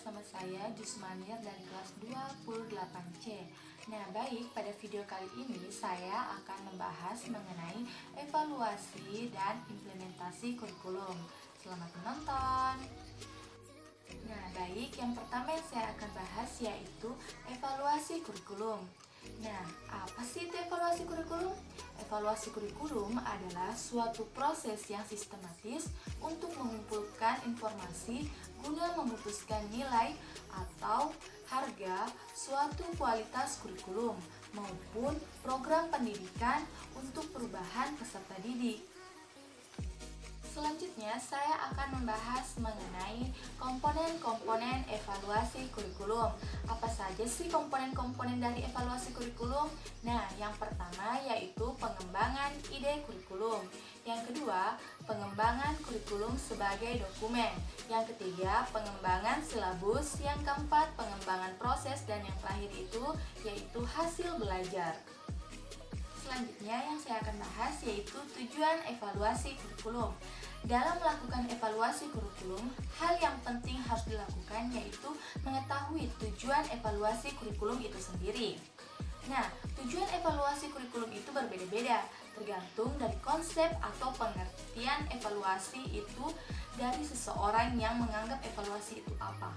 bersama saya Jusmanir dari kelas 28C. Nah, baik, pada video kali ini saya akan membahas mengenai evaluasi dan implementasi kurikulum. Selamat menonton. Nah, baik, yang pertama yang saya akan bahas yaitu evaluasi kurikulum. Nah, apa sih itu evaluasi kurikulum? Evaluasi kurikulum adalah suatu proses yang sistematis untuk mengumpulkan informasi guna memutuskan nilai atau harga suatu kualitas kurikulum maupun program pendidikan untuk perubahan peserta didik. Selanjutnya, saya akan membahas mengenai komponen-komponen evaluasi kurikulum. Apa saja sih komponen-komponen dari evaluasi kurikulum? Nah, yang pertama yaitu pengembangan ide kurikulum. Yang kedua, pengembangan kurikulum sebagai dokumen. Yang ketiga, pengembangan silabus. Yang keempat, pengembangan proses. Dan yang terakhir itu yaitu hasil belajar. Selanjutnya yang saya akan bahas yaitu tujuan evaluasi kurikulum. Dalam melakukan evaluasi kurikulum, hal yang penting harus dilakukan yaitu mengetahui tujuan evaluasi kurikulum itu sendiri. Nah, tujuan evaluasi kurikulum itu berbeda-beda, tergantung dari konsep atau pengertian evaluasi itu dari seseorang yang menganggap evaluasi itu apa.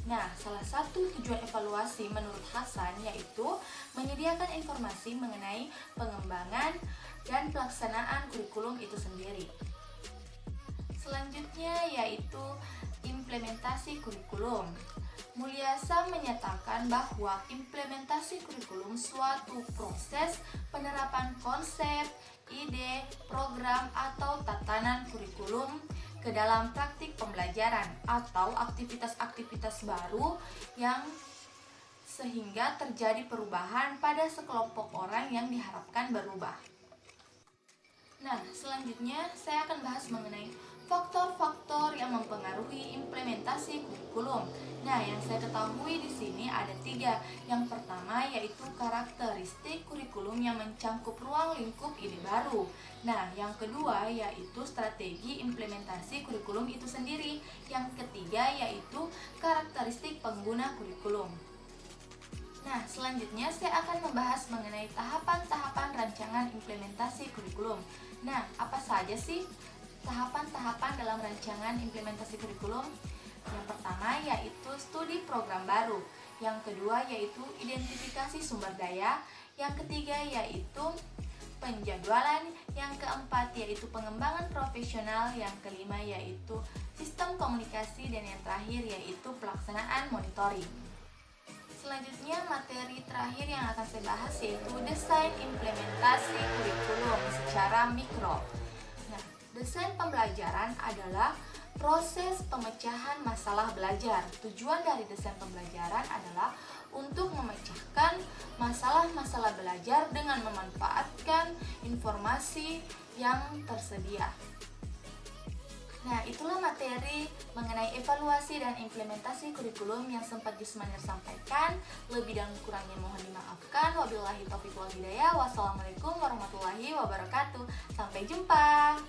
Nah, salah satu tujuan evaluasi menurut Hasan yaitu menyediakan informasi mengenai pengembangan dan pelaksanaan kurikulum itu sendiri. Selanjutnya yaitu implementasi kurikulum. Mulyasa menyatakan bahwa implementasi kurikulum suatu proses penerapan konsep, ide, program, atau tatanan kurikulum ke dalam praktik pembelajaran atau aktivitas-aktivitas baru yang sehingga terjadi perubahan pada sekelompok orang yang diharapkan berubah. Nah, selanjutnya saya akan bahas mengenai faktor-faktor yang mempengaruhi implementasi kurikulum. Nah, yang saya ketahui di sini ada 3. Yang pertama yaitu karakteristik kurikulum yang mencangkup ruang lingkup ide baru. Nah, yang kedua yaitu strategi implementasi kurikulum itu sendiri. Yang ketiga yaitu karakteristik pengguna kurikulum. Nah, selanjutnya saya akan membahas mengenai tahapan-tahapan rancangan implementasi kurikulum. Nah, apa saja sih tahapan-tahapan dalam rancangan implementasi kurikulum? Yang pertama yaitu studi program baru. Yang kedua yaitu identifikasi sumber daya. Yang ketiga yaitu penjadwalan. Yang keempat yaitu pengembangan profesional. Yang kelima yaitu sistem komunikasi. Dan yang terakhir yaitu pelaksanaan monitoring. Selanjutnya materi terakhir yang akan saya bahas yaitu desain implementasi kurikulum secara mikro. Nah, desain pembelajaran adalah proses pemecahan masalah belajar. Tujuan dari desain pembelajaran adalah untuk memecahkan masalah-masalah belajar dengan memanfaatkan informasi yang tersedia. Nah, itulah materi mengenai evaluasi dan implementasi kurikulum yang sempat Jusmanir sampaikan. Lebih dan kurangnya mohon dimaafkan. Wabillahi taufiq wal hidayah. Wassalamualaikum warahmatullahi wabarakatuh. Sampai jumpa.